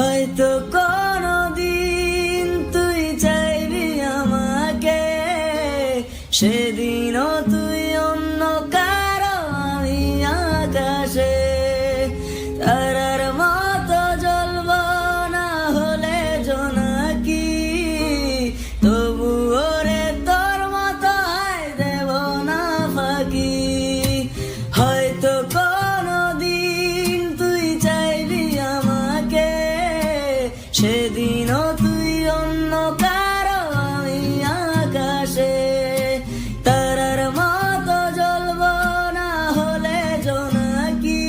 হয়তো কোনদিন তুই চাইবি আমাকে, সেদিনও তুই অন্য কারো আমি আকাশে। তারার মতো জ্বলব না হলে জোনাকি, তবুও রে তোর মতো হায় দেব না ফাঁকি। হয়তো কোনদিন তুই চাইবি আমাকে, সেদিনও তুই অন্য কারো আমি আকাশে। তারার মতো জ্বলব না হলে জোনাকি,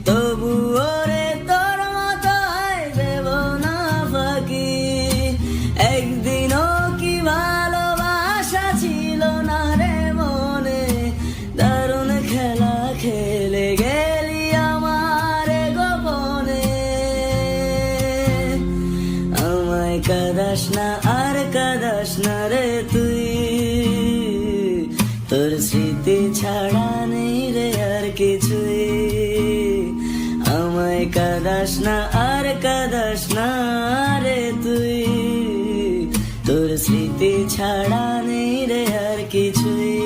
তবুও রে তোর মতো হায় দেব না ফাঁকি। একদিনও কি ভালোবাসা ছিল না রে মনে, দারুণ খেলা খেলে গেলি আমার গোপনে। আমায় কাঁদাস না আর কাঁদাস না রে তুই, তোর স্মৃতি ছাড়া নেই রে আর কিছুই। আমায় কাঁদাস না আর কাঁদাস না রে তুই, তোর স্মৃতি ছাড়া নেই রে আর কিছুই।